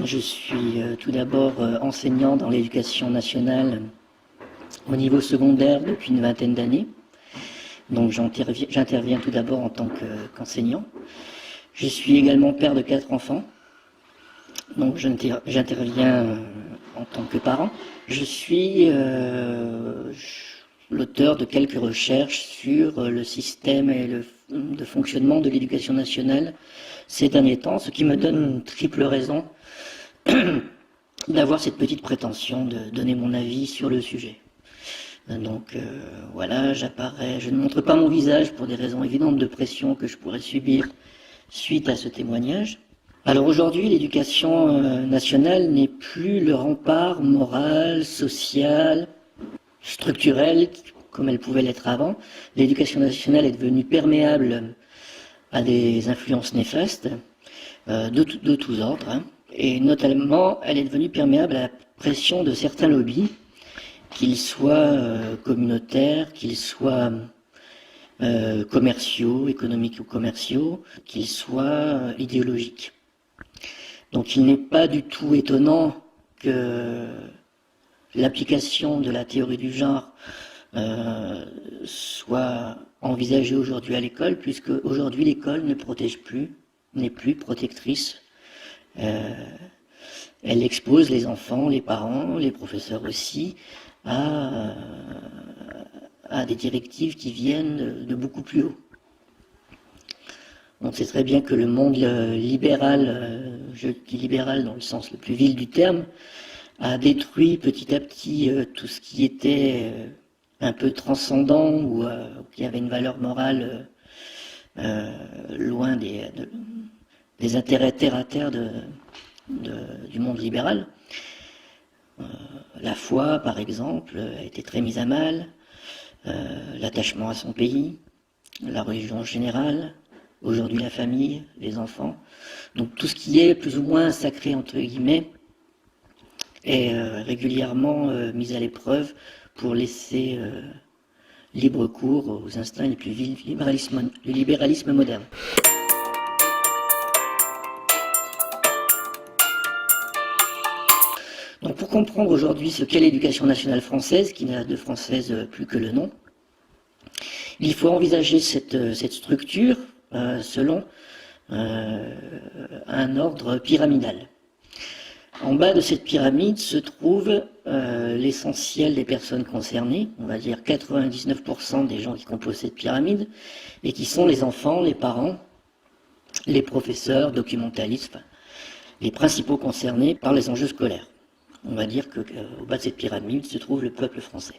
Je suis tout d'abord enseignant dans l'éducation nationale au niveau secondaire depuis une vingtaine d'années. Donc j'interviens tout d'abord en tant qu'enseignant. Je suis également père de 4 enfants. Donc j'interviens en tant que parent. Je suis l'auteur de quelques recherches sur le système et de fonctionnement de l'éducation nationale ces derniers temps, ce qui me donne une triple raison d'avoir cette petite prétention de donner mon avis sur le sujet. Donc voilà, j'apparais, je ne montre pas mon visage pour des raisons évidentes de pression que je pourrais subir suite à ce témoignage. Alors aujourd'hui, l'éducation nationale n'est plus le rempart moral, social, structurel, comme elle pouvait l'être avant. L'éducation nationale est devenue perméable à des influences néfastes de tous ordres, hein. Et notamment, elle est devenue perméable à la pression de certains lobbies, qu'ils soient communautaires, qu'ils soient commerciaux, économiques ou commerciaux, qu'ils soient idéologiques. Donc il n'est pas du tout étonnant que l'application de la théorie du genre soit envisagée aujourd'hui à l'école, puisque aujourd'hui l'école ne protège plus, n'est plus protectrice. Elle expose les enfants, les parents, les professeurs aussi, à des directives qui viennent de beaucoup plus haut. On sait très bien que le monde libéral, je dis libéral dans le sens le plus vil du terme, a détruit petit à petit tout ce qui était un peu transcendant ou qui avait une valeur morale loin des intérêts terre à terre du monde libéral. La foi, par exemple, a été très mise à mal, l'attachement à son pays, la religion en général, aujourd'hui la famille, les enfants. Donc tout ce qui est plus ou moins sacré, entre guillemets, est régulièrement mis à l'épreuve pour laisser libre cours aux instincts les plus vils du libéralisme moderne. Donc pour comprendre aujourd'hui ce qu'est l'éducation nationale française, qui n'a de française plus que le nom, il faut envisager cette structure selon un ordre pyramidal. En bas de cette pyramide se trouve l'essentiel des personnes concernées, on va dire 99% des gens qui composent cette pyramide, et qui sont les enfants, les parents, les professeurs, documentalistes, enfin, les principaux concernés par les enjeux scolaires. On va dire qu'au bas de cette pyramide se trouve le peuple français.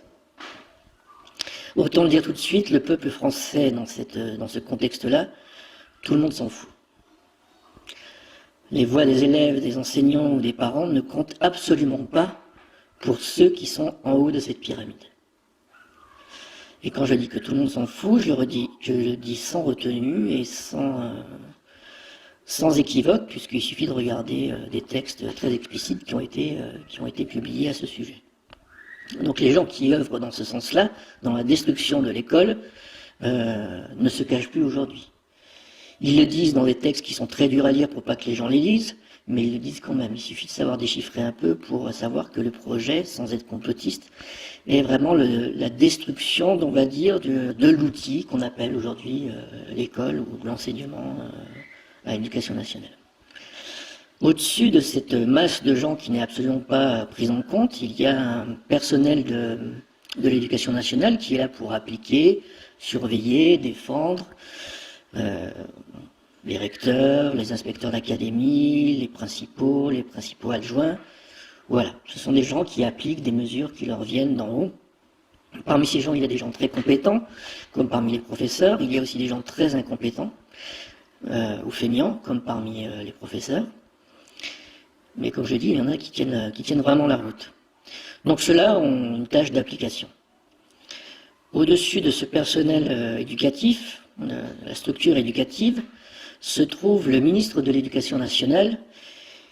Autant le dire tout de suite, le peuple français, dans ce contexte-là, tout le monde s'en fout. Les voix des élèves, des enseignants ou des parents ne comptent absolument pas pour ceux qui sont en haut de cette pyramide. Et quand je dis que tout le monde s'en fout, je le dis sans retenue et sans équivoque, puisqu'il suffit de regarder des textes très explicites qui ont été publiés à ce sujet. Donc les gens qui œuvrent dans ce sens-là, dans la destruction de l'école, ne se cachent plus aujourd'hui. Ils le disent dans des textes qui sont très durs à lire pour pas que les gens les lisent, mais ils le disent quand même. Il suffit de savoir déchiffrer un peu pour savoir que le projet, sans être complotiste, est vraiment la destruction, on va dire, de l'outil qu'on appelle aujourd'hui l'école ou l'enseignement à l'éducation nationale. Au-dessus de cette masse de gens qui n'est absolument pas prise en compte, il y a un personnel de l'éducation nationale qui est là pour appliquer, surveiller, défendre, les recteurs, les inspecteurs d'académie, les principaux adjoints. Voilà, ce sont des gens qui appliquent des mesures qui leur viennent d'en haut. Parmi ces gens, il y a des gens très compétents, comme parmi les professeurs. Il y a aussi des gens très incompétents ou feignants, comme parmi les professeurs. Mais comme je dis, il y en a qui tiennent vraiment la route. Donc ceux-là ont une tâche d'application. Au-dessus de ce personnel éducatif, la structure éducative, se trouve le ministre de l'Éducation nationale,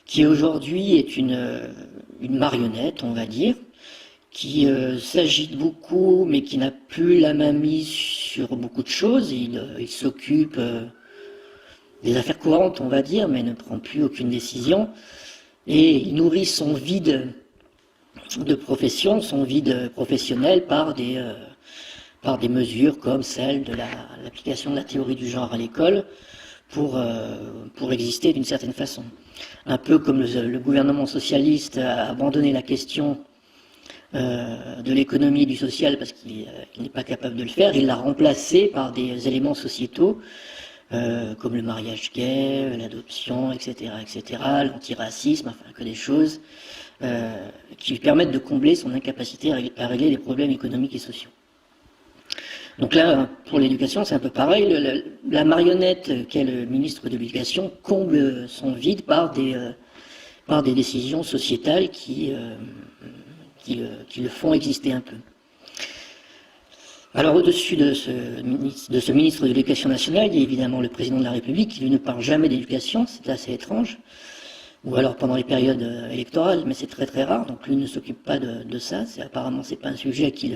qui aujourd'hui est une marionnette, on va dire, qui s'agite beaucoup, mais qui n'a plus la main mise sur beaucoup de choses. Il s'occupe des affaires courantes, on va dire, mais ne prend plus aucune décision. et il nourrit son vide de profession, son vide professionnel par des mesures comme celle de l'application de la théorie du genre à l'école pour exister d'une certaine façon. Un peu comme le gouvernement socialiste a abandonné la question de l'économie et du social parce qu'il n'est pas capable de le faire, il l'a remplacé par des éléments sociétaux comme le mariage gay, l'adoption, etc., l'antiracisme, enfin que des choses qui lui permettent de combler son incapacité à régler les problèmes économiques et sociaux. Donc là, pour l'éducation, c'est un peu pareil. La marionnette qu'est le ministre de l'Éducation comble son vide par des décisions sociétales qui le font exister un peu. Alors au-dessus de ce ministre de l'Éducation nationale, il y a évidemment le président de la République qui lui ne parle jamais d'éducation, c'est assez étrange, ou alors pendant les périodes électorales, mais c'est très très rare, donc lui ne s'occupe pas de ça, apparemment c'est pas un sujet qui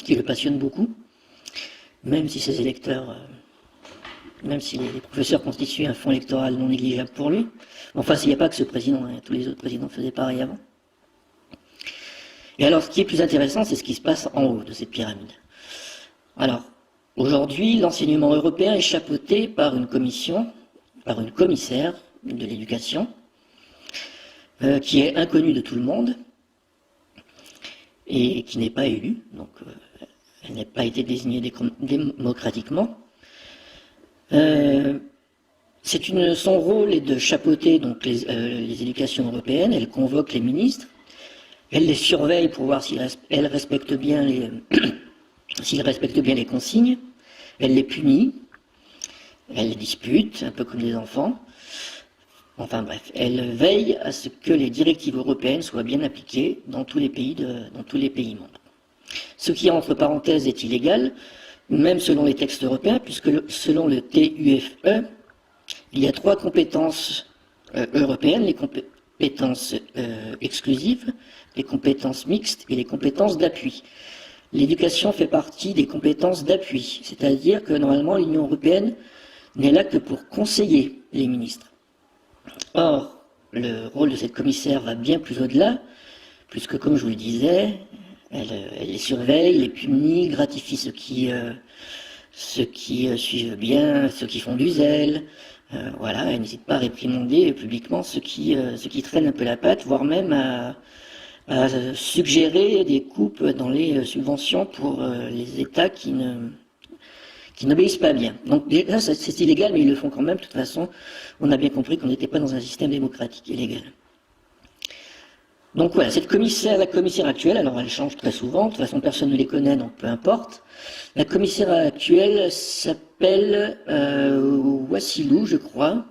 le passionne beaucoup, même si ses électeurs, même si les professeurs constituent un fonds électoral non négligeable pour lui. Enfin, il n'y a pas que ce président, hein, tous les autres présidents faisaient pareil avant. Et alors, ce qui est plus intéressant, c'est ce qui se passe en haut de cette pyramide. Alors, aujourd'hui, l'enseignement européen est chapeauté par une commission, par une commissaire de l'éducation, qui est inconnue de tout le monde, et qui n'est pas élue, donc elle n'a pas été désignée démocratiquement. Son rôle est de chapeauter donc les éducations européennes, elle convoque les ministres, elle les surveille pour voir s'ils respectent bien les consignes, elle les punit, elle les dispute, un peu comme les enfants. Enfin bref, elle veille à ce que les directives européennes soient bien appliquées dans tous les pays membres. Ce qui, entre parenthèses, est illégal, même selon les textes européens, puisque selon le TUFE, il y a 3 compétences européennes, les compétences exclusives, les compétences mixtes et les compétences d'appui. L'éducation fait partie des compétences d'appui, c'est-à-dire que normalement l'Union européenne n'est là que pour conseiller les ministres. Or, le rôle de cette commissaire va bien plus au-delà, puisque comme je vous le disais, elle les surveille, les punit, gratifie ceux qui suivent bien, ceux qui font du zèle. Voilà, elle n'hésite pas à réprimander publiquement ceux qui traînent un peu la patte, voire même à suggérer des coupes dans les subventions pour les États qui n'obéissent pas bien. Donc déjà, c'est illégal, mais ils le font quand même. De toute façon, on a bien compris qu'on n'était pas dans un système démocratique et légal. Donc voilà, la commissaire actuelle, alors elle change très souvent, de toute façon personne ne les connaît, donc peu importe. La commissaire actuelle s'appelle Wassilou, je crois.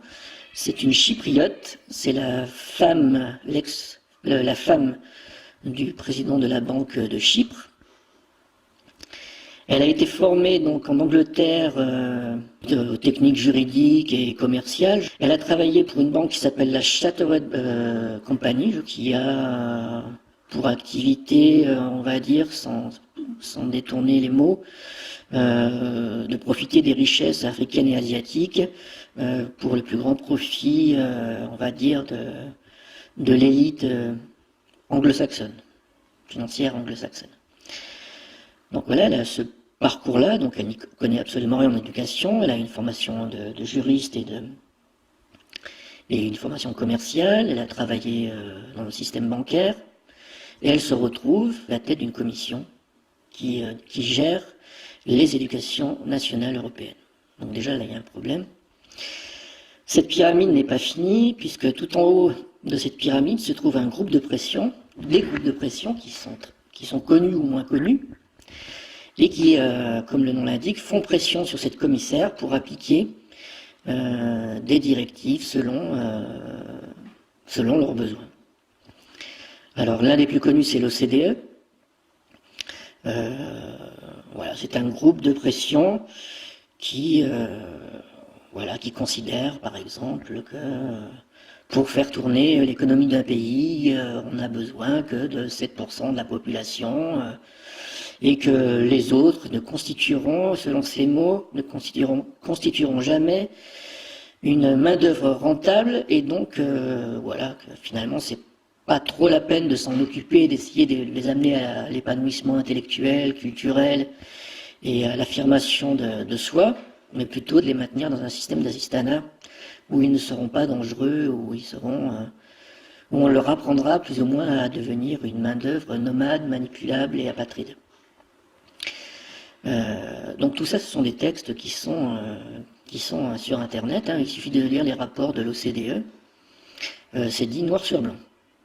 C'est une chypriote, c'est la femme du président de la Banque de Chypre. Elle a été formée donc en Angleterre aux techniques juridiques et commerciales. Elle a travaillé pour une banque qui s'appelle la Chartered Company, qui a pour activité, on va dire, sans détourner les mots, de profiter des richesses africaines et asiatiques pour le plus grand profit, on va dire, de l'élite anglo-saxonne, financière anglo-saxonne. Donc voilà, elle a ce parcours-là, donc elle n'y connaît absolument rien en éducation, elle a une formation de juriste et une formation commerciale, elle a travaillé dans le système bancaire, et elle se retrouve à la tête d'une commission qui gère les éducations nationales européennes. Donc déjà, là, il y a un problème. Cette pyramide n'est pas finie, puisque tout en haut de cette pyramide se trouve un groupe de pression, des groupes de pression qui sont connus ou moins connus, et qui, comme le nom l'indique, font pression sur cette commissaire pour appliquer des directives selon leurs besoins. Alors l'un des plus connus, c'est l'OCDE. Voilà, c'est un groupe de pression qui considère, par exemple, que pour faire tourner l'économie d'un pays, on n'a besoin que de 7% de la population, et que les autres ne constitueront, selon ces mots, ne constitueront jamais une main-d'œuvre rentable, et donc voilà, que finalement c'est pas trop la peine de s'en occuper, d'essayer de les amener à l'épanouissement intellectuel, culturel et à l'affirmation de soi, mais plutôt de les maintenir dans un système d'assistanat où ils ne seront pas dangereux, où où on leur apprendra plus ou moins à devenir une main-d'œuvre nomade, manipulable et apatride. Donc tout ça, ce sont des textes qui sont sur Internet, hein. Il suffit de lire les rapports de l'OCDE. C'est dit noir sur blanc.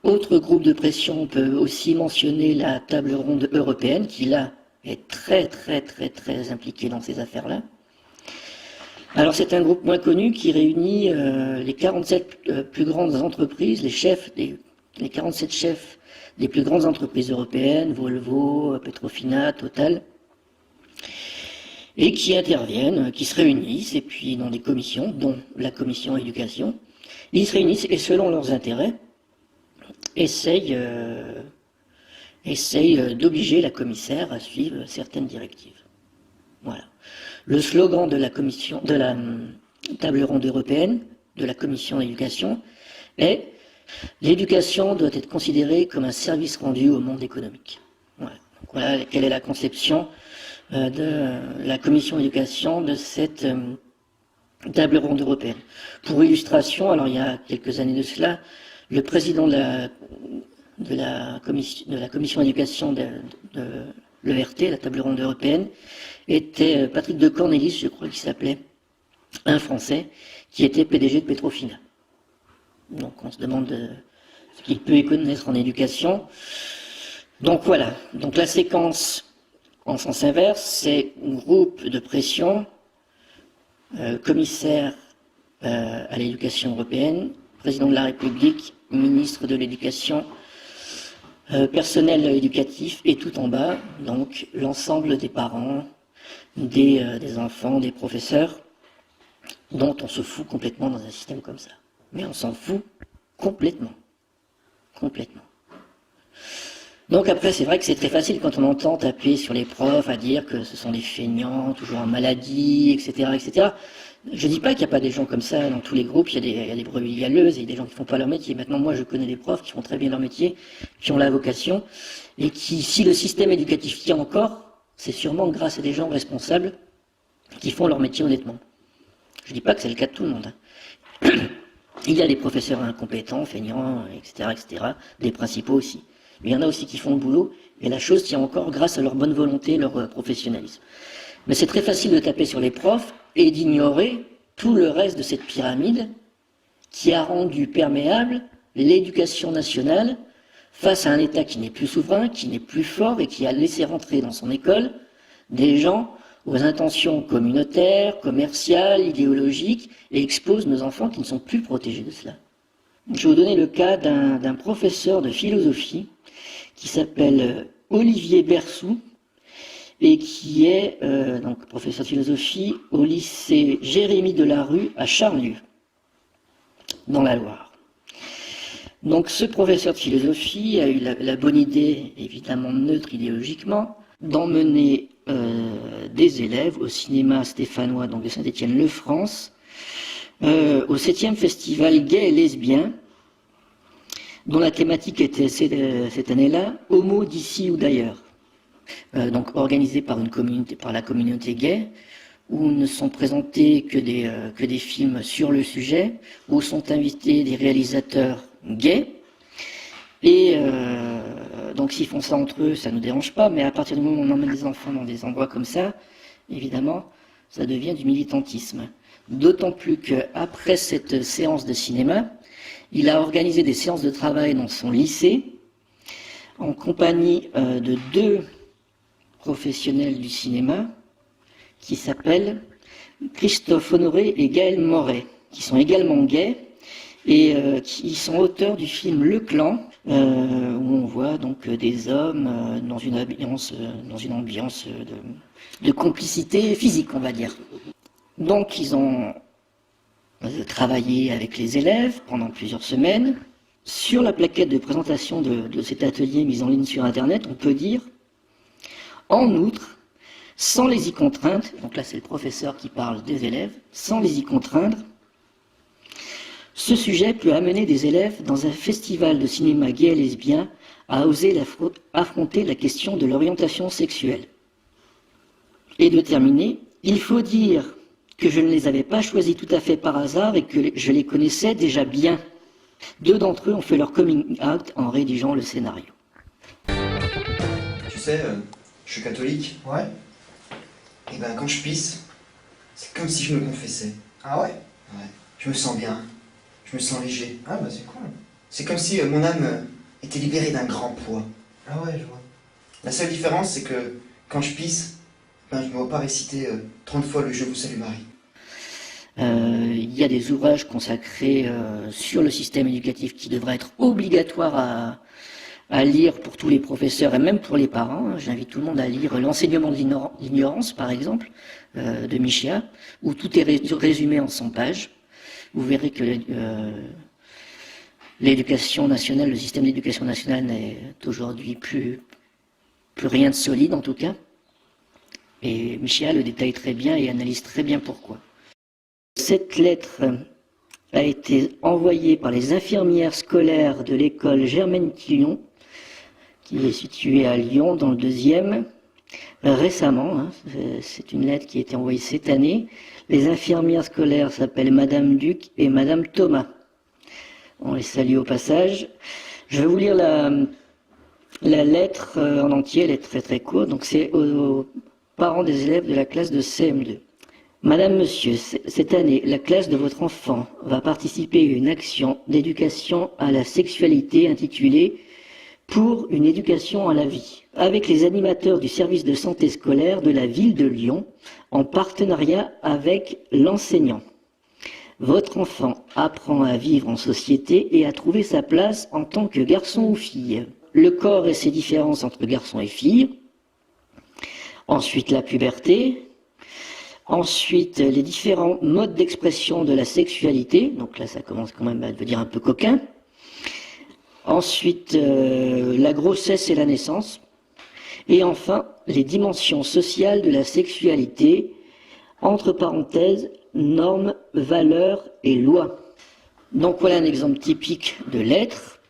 Autre groupe de pression, on peut aussi mentionner la table ronde européenne, qui là est très impliquée dans ces affaires-là. Alors c'est un groupe moins connu qui réunit les 47 plus grandes entreprises, les 47 chefs des plus grandes entreprises européennes, Volvo, Petrofina, Total, et qui interviennent, qui se réunissent, et puis dans des commissions, dont la commission éducation, ils se réunissent et selon leurs intérêts, essayent d'obliger la commissaire à suivre certaines directives. Voilà. Le slogan de la commission, de la table ronde européenne, de la commission d'éducation, est « L'éducation doit être considérée comme un service rendu au monde économique ». Voilà. Donc voilà quelle est la conception de la commission d'éducation de cette table ronde européenne. Pour illustration, alors il y a quelques années de cela, le président de la commission d'éducation de l'ERT, la table ronde européenne, était Patrick de Cornelis, je crois qu'il s'appelait, un Français, qui était PDG de Petrofina. Donc on se demande ce qu'il peut y connaître en éducation. Donc voilà, donc la séquence en sens inverse, c'est groupe de pression, commissaire à l'éducation européenne, président de la République, ministre de l'éducation, personnel éducatif, et tout en bas, donc l'ensemble des parents, des enfants, des professeurs, dont on se fout complètement dans un système comme ça. Mais on s'en fout complètement. Complètement. Donc après, c'est vrai que c'est très facile quand on entend taper sur les profs à dire que ce sont des feignants, toujours en maladie, etc., etc. Je dis pas qu'il n'y a pas des gens comme ça dans tous les groupes, il y a des brebis galeuses, et des gens qui font pas leur métier. Maintenant, moi, je connais des profs qui font très bien leur métier, qui ont la vocation, et qui, si le système éducatif tient encore, c'est sûrement grâce à des gens responsables qui font leur métier honnêtement. Je dis pas que c'est le cas de tout le monde, hein. Il y a des professeurs incompétents, feignants, etc., etc., des principaux aussi. Mais il y en a aussi qui font le boulot, et la chose tient encore grâce à leur bonne volonté, leur professionnalisme. Mais c'est très facile de taper sur les profs et d'ignorer tout le reste de cette pyramide qui a rendu perméable l'éducation nationale face à un État qui n'est plus souverain, qui n'est plus fort et qui a laissé rentrer dans son école des gens aux intentions communautaires, commerciales, idéologiques, et expose nos enfants qui ne sont plus protégés de cela. Je vais vous donner le cas d'un professeur de philosophie qui s'appelle Olivier Bersou, et qui est donc professeur de philosophie au lycée Jérémie Delarue à Charlieu, dans la Loire. Donc ce professeur de philosophie a eu la bonne idée, évidemment neutre idéologiquement, d'emmener des élèves au cinéma stéphanois, donc de Saint-Étienne-le-France, au 7e festival gay et lesbien, dont la thématique était cette année-là « Homo d'ici ou d'ailleurs ». Donc organisé par la communauté gay, où ne sont présentés que des films sur le sujet, où sont invités des réalisateurs gays, et donc s'ils font ça entre eux, ça ne nous dérange pas, mais à partir du moment où on emmène des enfants dans des endroits comme ça, évidemment, ça devient du militantisme. D'autant plus qu'après cette séance de cinéma, il a organisé des séances de travail dans son lycée, en compagnie de 2 professionnels du cinéma, qui s'appellent Christophe Honoré et Gaël Moret, qui sont également gays, et qui sont auteurs du film Le Clan, où on voit donc des hommes dans une ambiance de complicité physique, on va dire. Donc ils ont travaillé avec les élèves pendant plusieurs semaines. Sur la plaquette de présentation de cet atelier mis en ligne sur Internet, on peut dire « En outre, sans les y contraindre », donc là c'est le professeur qui parle des élèves, « sans les y contraindre, Ce sujet peut amener des élèves dans un festival de cinéma gay et lesbien à oser affronter la question de l'orientation sexuelle. Et de terminer, il faut dire que je ne les avais pas choisis tout à fait par hasard et que je les connaissais déjà bien. 2 d'entre eux ont fait leur coming out en rédigeant le scénario. Tu sais, je suis catholique. Ouais. Et ben quand je pisse, c'est comme si je me confessais. Ah ouais? Ouais. Je me sens bien. Je me sens léger. Ah bah c'est cool. C'est comme si mon âme était libérée d'un grand poids. Ah ouais, je vois. La seule différence, c'est que quand je pisse, ben, je ne me vois pas réciter 30 fois le Je vous salue Marie. Il y a des ouvrages consacrés sur le système éducatif qui devraient être obligatoires à lire pour tous les professeurs et même pour les parents. J'invite tout le monde à lire L'enseignement de l'ignorance, par exemple, de Michéa, où tout est résumé en 100 pages. Vous verrez que l'éducation nationale, le système d'éducation nationale n'est aujourd'hui plus rien de solide en tout cas. Et Michéa le détaille très bien et analyse très bien pourquoi. Cette lettre a été envoyée par les infirmières scolaires de l'école Germaine Tillon, qui est située à Lyon, dans le 2e, récemment. Hein, c'est une lettre qui a été envoyée cette année. Les infirmières scolaires s'appellent Madame Duc et Madame Thomas. On les salue au passage. Je vais vous lire la lettre en entier, elle est très très courte. Donc c'est aux parents des élèves de la classe de CM2. Madame, Monsieur, cette année, la classe de votre enfant va participer à une action d'éducation à la sexualité intitulée « Pour une éducation à la vie » avec les animateurs du service de santé scolaire de la ville de Lyon en partenariat avec l'enseignant. Votre enfant apprend à vivre en société et à trouver sa place en tant que garçon ou fille. Le corps et ses différences entre garçons et filles. Ensuite, la puberté. Ensuite, les différents modes d'expression de la sexualité. Donc là, ça commence quand même à devenir un peu coquin. Ensuite, la grossesse et la naissance. Et enfin, les dimensions sociales de la sexualité, entre parenthèses, normes, valeurs et lois. Donc voilà un exemple typique de lettre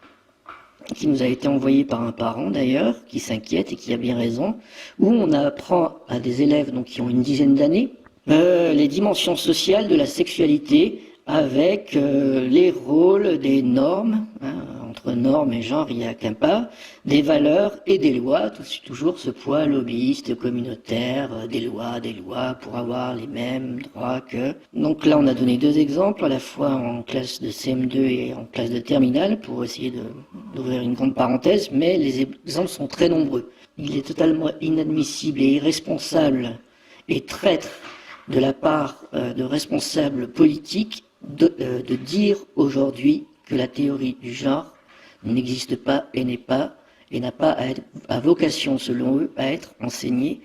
qui nous a été envoyé par un parent d'ailleurs, qui s'inquiète et qui a bien raison, où on apprend à des élèves donc, qui ont une dizaine d'années les dimensions sociales de la sexualité avec les rôles des normes, hein, entre normes et genre il n'y a qu'un pas, des valeurs et des lois, toujours ce poids lobbyiste, communautaire, des lois pour avoir les mêmes droits que... Donc là on a donné 2 exemples, à la fois en classe de CM2 et en classe de terminale, pour essayer d'ouvrir une grande parenthèse, mais les exemples sont très nombreux. Il est totalement inadmissible et irresponsable et traître de la part de responsables politiques de dire aujourd'hui que la théorie du genre n'existe pas et n'a pas à vocation, selon eux, à être enseignée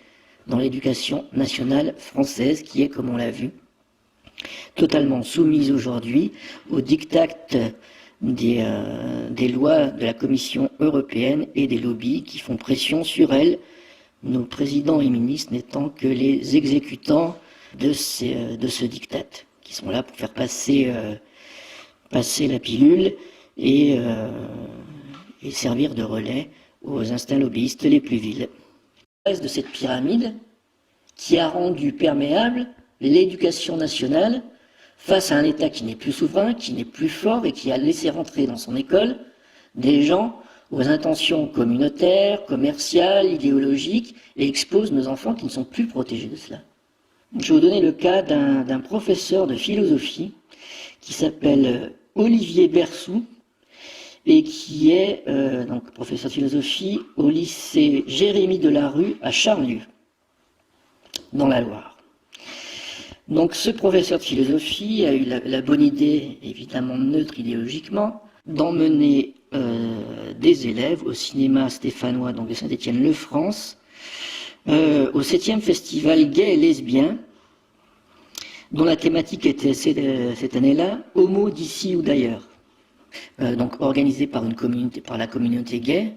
dans l'éducation nationale française, qui est, comme on l'a vu, totalement soumise aujourd'hui aux diktats des lois de la Commission européenne et des lobbies qui font pression sur elle, nos présidents et ministres n'étant que les exécutants de ce diktat, qui sont là pour faire passer la pilule et servir de relais aux instincts lobbyistes les plus vils. De cette pyramide qui a rendu perméable l'éducation nationale face à un État qui n'est plus souverain, qui n'est plus fort et qui a laissé rentrer dans son école des gens aux intentions communautaires, commerciales, idéologiques et expose nos enfants qui ne sont plus protégés de cela. Je vais vous donner le cas d'un professeur de philosophie qui s'appelle Olivier Bersou et qui est donc professeur de philosophie au lycée Jérémie Delarue à Charlieu, dans la Loire. Donc ce professeur de philosophie a eu la bonne idée, évidemment neutre idéologiquement, d'emmener des élèves au cinéma stéphanois donc de Saint-Étienne-le-France, au 7e festival gay et lesbien, dont la thématique était cette année-là « Homo d'ici ou d'ailleurs », donc organisé par la communauté gay,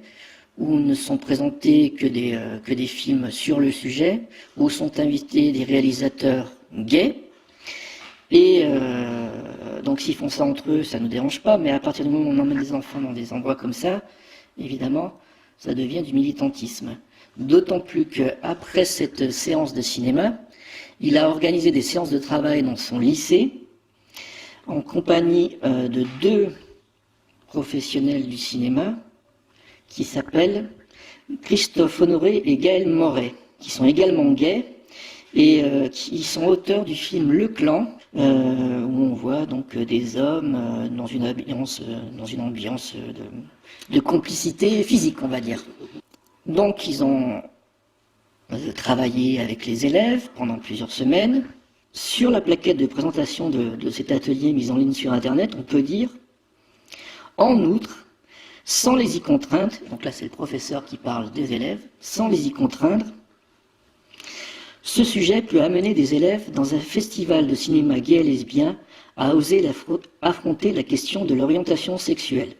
où ne sont présentés que des films sur le sujet, où sont invités des réalisateurs gays, et Donc s'ils font ça entre eux, ça ne nous dérange pas, mais à partir du moment où on emmène des enfants dans des endroits comme ça, évidemment, ça devient du militantisme. D'autant plus qu'après cette séance de cinéma, il a organisé des séances de travail dans son lycée, en compagnie de 2 professionnels du cinéma, qui s'appellent Christophe Honoré et Gaël Moret, qui sont également gays, et qui sont auteurs du film Le Clan, où on voit donc des hommes dans une ambiance de complicité physique, on va dire. Donc ils ont travaillé avec les élèves pendant plusieurs semaines. Sur la plaquette de présentation de cet atelier mis en ligne sur Internet, on peut dire « En outre, sans les y contraindre », donc là c'est le professeur qui parle des élèves, « sans les y contraindre, ce sujet peut amener des élèves dans un festival de cinéma gay et lesbien à oser affronter la question de l'orientation sexuelle. »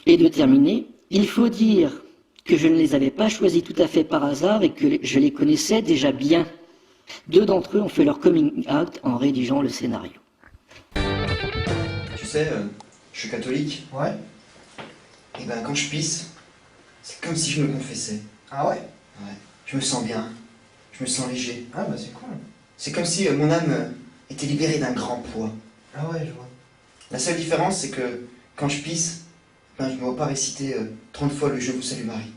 Et de terminer, « Il faut dire que je ne les avais pas choisis tout à fait par hasard et que je les connaissais déjà bien. 2 d'entre eux ont fait leur coming out en rédigeant le scénario. » Tu sais, je suis catholique. Ouais. Et ben quand je pisse, c'est comme si je me confessais. Ah ouais? Ouais. Je me sens bien. Je me sens léger. Ah bah c'est cool. C'est comme si mon âme était libérée d'un grand poids. Ah ouais, je vois. La seule différence, c'est que quand je pisse, ben, je ne me vois pas réciter 30 fois le Je vous salue Marie.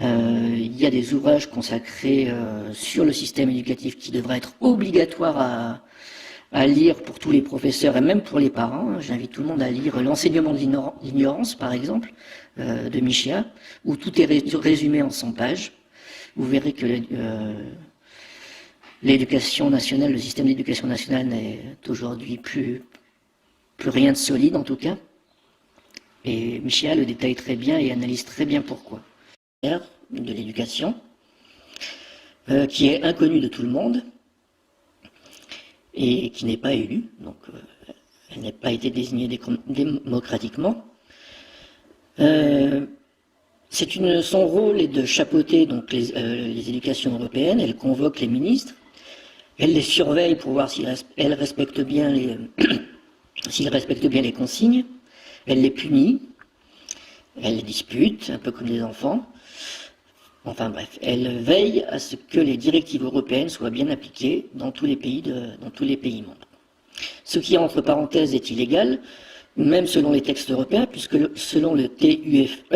Il y a des ouvrages consacrés sur le système éducatif qui devraient être obligatoires à lire pour tous les professeurs et même pour les parents. J'invite tout le monde à lire L'enseignement de l'ignorance, par exemple, de Michéa, où tout est résumé en 100 pages. Vous verrez que l'éducation nationale, le système d'éducation nationale n'est aujourd'hui plus rien de solide en tout cas. Et Michéa le détaille très bien et analyse très bien pourquoi. De l'éducation, qui est inconnue de tout le monde et qui n'est pas élue, donc elle n'a pas été désignée démocratiquement. Son rôle est de chapeauter donc les éducations européennes. Elle convoque les ministres, elle les surveille pour voir s'ils respectent bien les consignes, elle les punit, elle les dispute, un peu comme les enfants. Enfin bref, elle veille à ce que les directives européennes soient bien appliquées dans tous les pays membres. Ce qui, entre parenthèses, est illégal, même selon les textes européens, puisque selon le TUFE,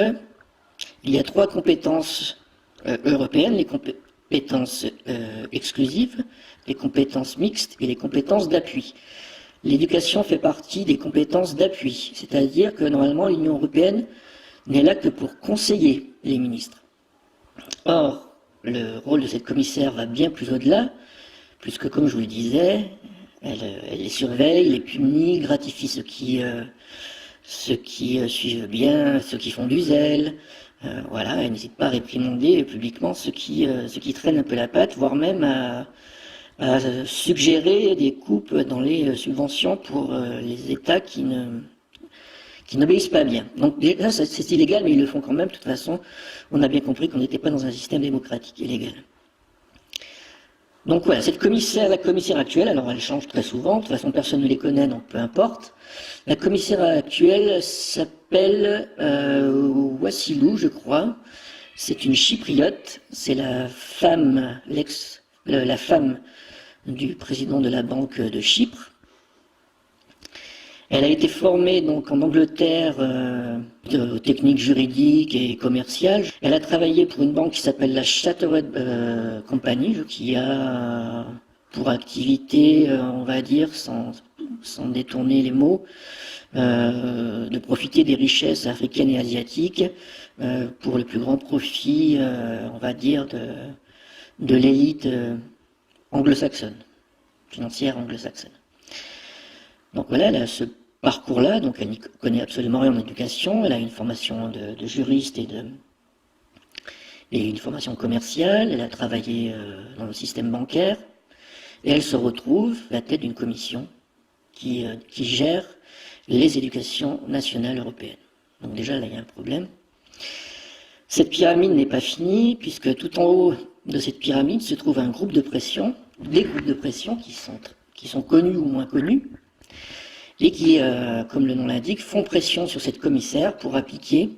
il y a 3 compétences européennes, les compétences exclusives, les compétences mixtes et les compétences d'appui. L'éducation fait partie des compétences d'appui, c'est-à-dire que normalement l'Union européenne n'est là que pour conseiller les ministres. Or, le rôle de cette commissaire va bien plus au-delà, puisque, comme je vous le disais, elle les surveille, les punit, gratifie ceux qui suivent bien, ceux qui font du zèle. Voilà, elle n'hésite pas à réprimander publiquement ceux qui traînent un peu la patte, voire même à suggérer des coupes dans les subventions pour les États qui n'obéissent pas bien. Donc déjà, c'est illégal, mais ils le font quand même. De toute façon, on a bien compris qu'on n'était pas dans un système démocratique et légal. Donc voilà, la commissaire actuelle, alors elle change très souvent, de toute façon personne ne les connaît, donc peu importe. La commissaire actuelle s'appelle Wassilou, je crois. C'est une chypriote, c'est la femme du président de la Banque de Chypre. Elle a été formée donc en Angleterre aux techniques juridiques et commerciales. Elle a travaillé pour une banque qui s'appelle la Chartered Company, qui a pour activité, on va dire, sans détourner les mots, de profiter des richesses africaines et asiatiques pour le plus grand profit, on va dire, de l'élite anglo-saxonne, financière anglo-saxonne. Donc voilà, elle a ce parcours-là, donc elle n'y connaît absolument rien en éducation, elle a une formation de juriste et une formation commerciale, elle a travaillé dans le système bancaire, et elle se retrouve à la tête d'une commission qui gère les éducations nationales européennes. Donc déjà, là, il y a un problème. Cette pyramide n'est pas finie, puisque tout en haut de cette pyramide se trouve un groupe de pression, des groupes de pression qui sont connus ou moins connus, et qui, comme le nom l'indique, font pression sur cette commissaire pour appliquer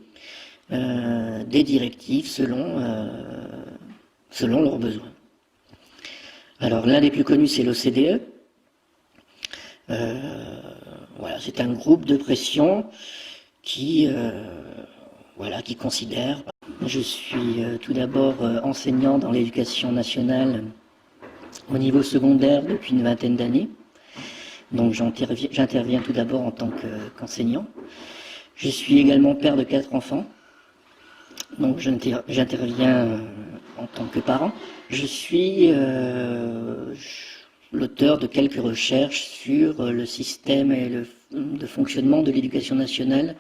des directives selon leurs besoins. Alors l'un des plus connus, c'est l'OCDE. Voilà, c'est un groupe de pression qui considère. Je suis tout d'abord enseignant dans l'éducation nationale au niveau secondaire depuis une vingtaine d'années. Donc j'interviens tout d'abord en tant qu'enseignant. Je suis également père de 4 enfants. Donc j'interviens en tant que parent. Je suis l'auteur de quelques recherches sur le système et de fonctionnement de l'éducation nationale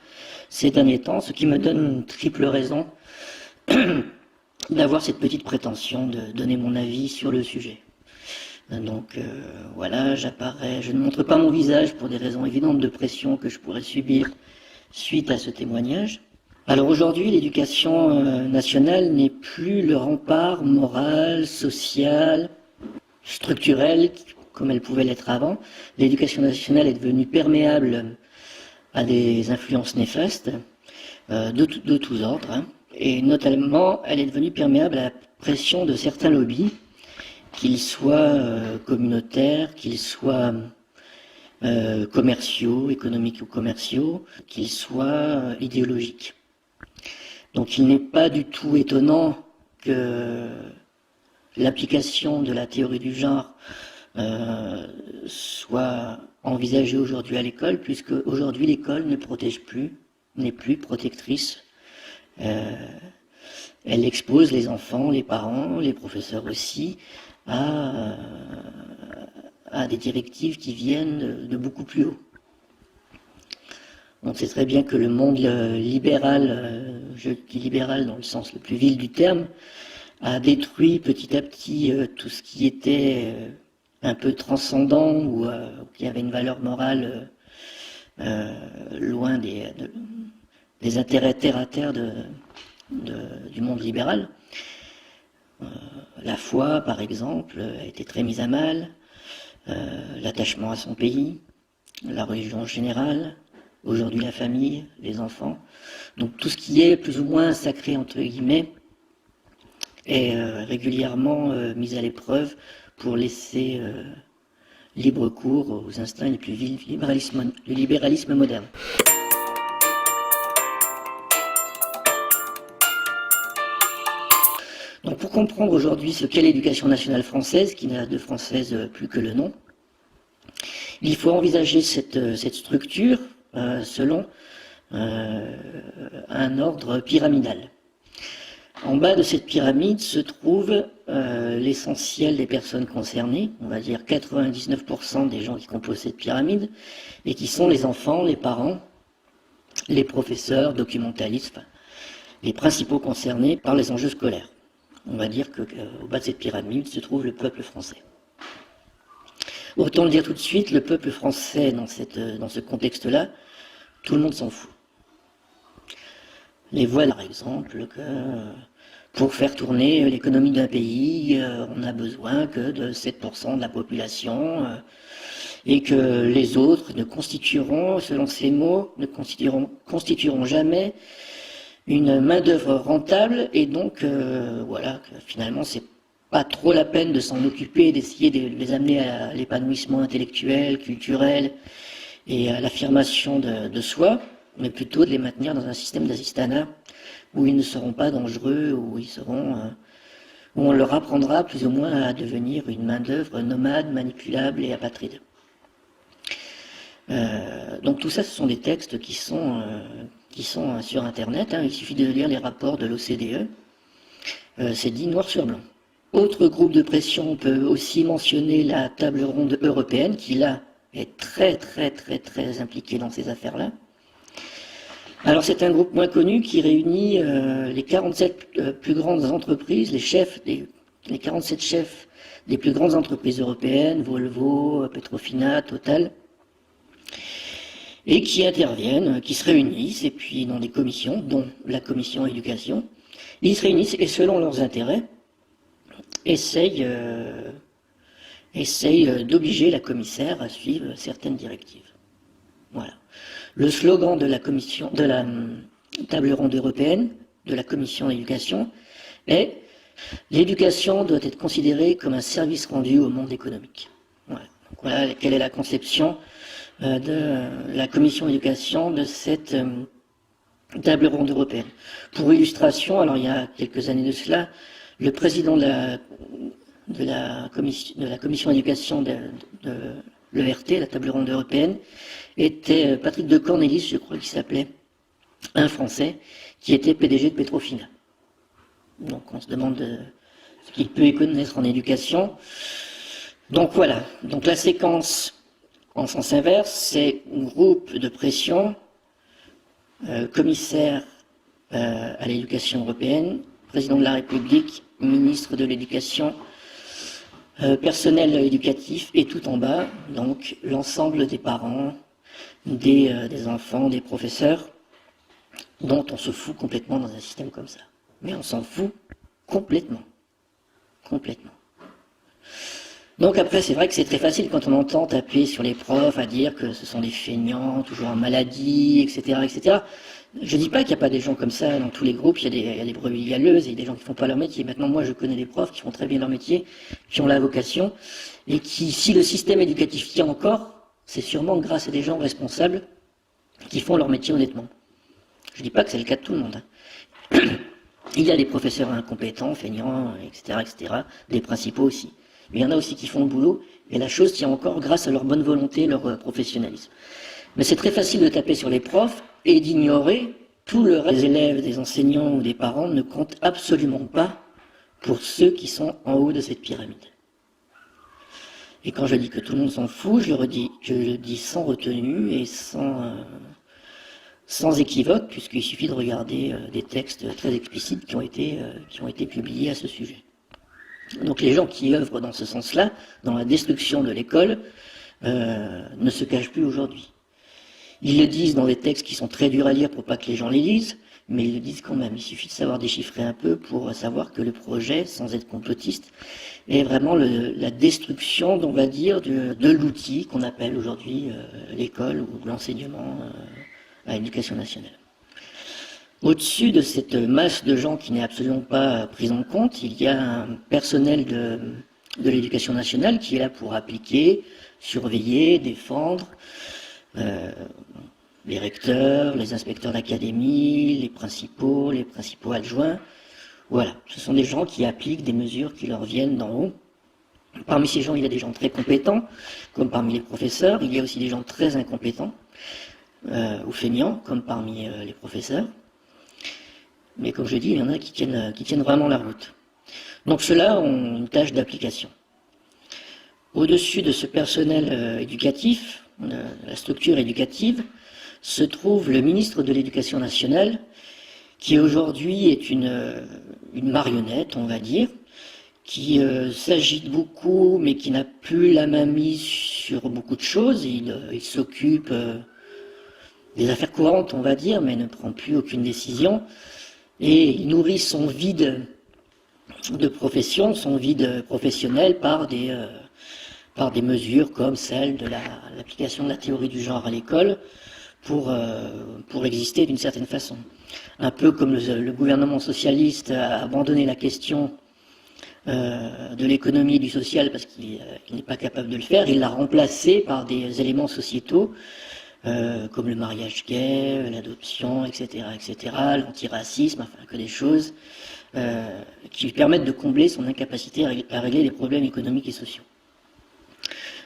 ces derniers temps, ce qui me donne une triple raison d'avoir cette petite prétention de donner mon avis sur le sujet. Donc voilà, je ne montre pas mon visage pour des raisons évidentes de pression que je pourrais subir suite à ce témoignage. Alors aujourd'hui, l'éducation nationale n'est plus le rempart moral, social, structurel, comme elle pouvait l'être avant. L'éducation nationale est devenue perméable à des influences néfastes de tous ordres, hein. Et notamment, elle est devenue perméable à la pression de certains lobbies, qu'ils soient communautaires, qu'ils soient commerciaux, économiques ou commerciaux, qu'ils soient idéologiques. Donc il n'est pas du tout étonnant que l'application de la théorie du genre soit envisagée aujourd'hui à l'école, puisque aujourd'hui l'école ne protège plus, n'est plus protectrice. Elle expose les enfants, les parents, les professeurs aussi, à des directives qui viennent de beaucoup plus haut. On sait très bien que le monde libéral, je dis libéral dans le sens le plus vil du terme, a détruit petit à petit tout ce qui était un peu transcendant ou qui avait une valeur morale loin des intérêts terre-à-terre du monde libéral. La foi, par exemple, a été très mise à mal, l'attachement à son pays, la religion en général, aujourd'hui la famille, les enfants. Donc tout ce qui est plus ou moins sacré, entre guillemets, est régulièrement mis à l'épreuve pour laisser libre cours aux instincts les plus vils du libéralisme moderne. Donc pour comprendre aujourd'hui ce qu'est l'éducation nationale française, qui n'a de française plus que le nom, il faut envisager cette structure selon un ordre pyramidal. En bas de cette pyramide se trouve l'essentiel des personnes concernées, on va dire 99% des gens qui composent cette pyramide, et qui sont les enfants, les parents, les professeurs, documentalistes, enfin, les principaux concernés par les enjeux scolaires. On va dire qu'au bas de cette pyramide se trouve le peuple français. Autant le dire tout de suite, le peuple français, dans ce contexte-là, tout le monde s'en fout. Les voilà, par exemple, que pour faire tourner l'économie d'un pays, on n'a besoin que de 7% de la population, et que les autres ne constitueront, selon ces mots, ne constitueront jamais une main-d'œuvre rentable, et donc voilà, que finalement c'est pas trop la peine de s'en occuper, d'essayer de les amener à l'épanouissement intellectuel, culturel et à l'affirmation de soi, mais plutôt de les maintenir dans un système d'assistanat où ils ne seront pas dangereux, où on leur apprendra plus ou moins à devenir une main-d'œuvre nomade, manipulable et apatride. Donc tout ça, ce sont des textes qui sont sur Internet, hein. Il suffit de lire les rapports de l'OCDE, c'est dit noir sur blanc. Autre groupe de pression, on peut aussi mentionner la table ronde européenne, qui là est très impliquée dans ces affaires-là. Alors c'est un groupe moins connu qui réunit les 47 plus grandes entreprises, les 47 chefs des plus grandes entreprises européennes, Volvo, Petrofina, Total, et qui interviennent, qui se réunissent, et puis dans des commissions, dont la commission éducation, ils se réunissent et selon leurs intérêts, essayent essaye d'obliger la commissaire à suivre certaines directives. Voilà. Le slogan de la commission, de la table ronde européenne, de la commission d'éducation, est « L'éducation doit être considérée comme un service rendu au monde économique ». Voilà. Donc voilà quelle est la conception de la commission d'éducation de cette table ronde européenne. Pour illustration, alors il y a quelques années de cela, le président de la commission d'éducation de l'ERT, la table ronde européenne, était Patrick de Cornelis, je crois qu'il s'appelait, un Français, qui était PDG de Petrofina. Donc on se demande ce qu'il peut y connaître en éducation. Donc voilà, donc la séquence en sens inverse, c'est groupe de pression, commissaire à l'éducation européenne, président de la République, ministre de l'éducation, personnel éducatif, et tout en bas, donc l'ensemble des parents, des enfants, des professeurs, dont on se fout complètement dans un système comme ça. Mais on s'en fout complètement. Complètement. Donc après, c'est vrai que c'est très facile quand on entend taper sur les profs à dire que ce sont des feignants, toujours en maladie, etc., etc. Je dis pas qu'il n'y a pas des gens comme ça dans tous les groupes, il y a des brebis galeuses, il y a des gens qui font pas leur métier. Maintenant, moi, je connais des profs qui font très bien leur métier, qui ont la vocation, et qui, si le système éducatif tient encore, c'est sûrement grâce à des gens responsables qui font leur métier honnêtement. Je dis pas que c'est le cas de tout le monde. Il y a des professeurs incompétents, feignants, etc., etc., des principaux aussi. Mais il y en a aussi qui font le boulot, et la chose tient encore grâce à leur bonne volonté, leur professionnalisme. Mais c'est très facile de taper sur les profs et d'ignorer tout le reste des élèves, des enseignants ou des parents ne comptent absolument pas pour ceux qui sont en haut de cette pyramide. Et quand je dis que tout le monde s'en fout, je le dis sans retenue et sans équivoque, puisqu'il suffit de regarder des textes très explicites qui ont été publiés à ce sujet. Donc les gens qui œuvrent dans ce sens-là, dans la destruction de l'école, ne se cachent plus aujourd'hui. Ils le disent dans des textes qui sont très durs à lire pour pas que les gens les lisent, mais ils le disent quand même. Il suffit de savoir déchiffrer un peu pour savoir que le projet, sans être complotiste, est vraiment la destruction, on va dire, de l'outil qu'on appelle aujourd'hui l'école ou l'enseignement à l'éducation nationale. Au-dessus de cette masse de gens qui n'est absolument pas prise en compte, il y a un personnel de l'éducation nationale qui est là pour appliquer, surveiller, défendre les recteurs, les inspecteurs d'académie, les principaux adjoints. Voilà, ce sont des gens qui appliquent des mesures qui leur viennent d'en haut. Parmi ces gens, il y a des gens très compétents, comme parmi les professeurs. Il y a aussi des gens très incompétents ou feignants, comme parmi les professeurs. Mais comme je dis, il y en a qui tiennent vraiment la route. Donc ceux-là ont une tâche d'application. Au-dessus de ce personnel éducatif, la structure éducative, se trouve le ministre de l'Éducation nationale, qui aujourd'hui est une marionnette, on va dire, qui s'agite beaucoup, mais qui n'a plus la main mise sur beaucoup de choses. Il s'occupe des affaires courantes, on va dire, mais ne prend plus aucune décision. Et il nourrit son vide de profession, son vide professionnel par des mesures comme celle de l'application de la théorie du genre à l'école pour exister d'une certaine façon. Un peu comme le gouvernement socialiste a abandonné la question de l'économie et du social parce qu'il n'est pas capable de le faire, il l'a remplacé par des éléments sociétaux comme le mariage gay, l'adoption, etc., etc., l'antiracisme, enfin que des choses qui lui permettent de combler son incapacité à régler les problèmes économiques et sociaux.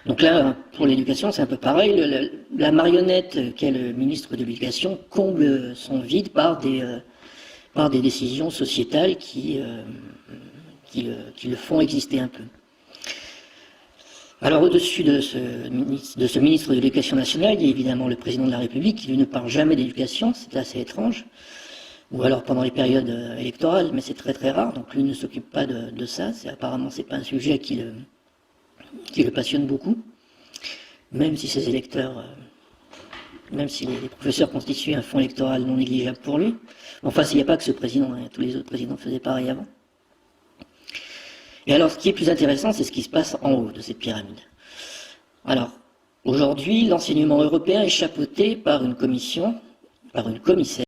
Donc là, pour l'éducation, c'est un peu pareil. La marionnette qu'est le ministre de l'Éducation comble son vide par des décisions sociétales qui le font exister un peu. Alors au-dessus de ce ministre de l'Éducation nationale, il y a évidemment le président de la République qui lui ne parle jamais d'éducation, c'est assez étrange, ou alors pendant les périodes électorales, mais c'est très très rare, donc lui ne s'occupe pas de ça, apparemment c'est pas un sujet qui le passionne beaucoup, même si ses électeurs, même si les professeurs constituent un fonds électoral non négligeable pour lui. Enfin, s'il n'y a pas que ce président, hein, tous les autres présidents faisaient pareil avant. Et alors, ce qui est plus intéressant, c'est ce qui se passe en haut de cette pyramide. Alors, aujourd'hui, l'enseignement européen est chapeauté par une commission, par une commissaire,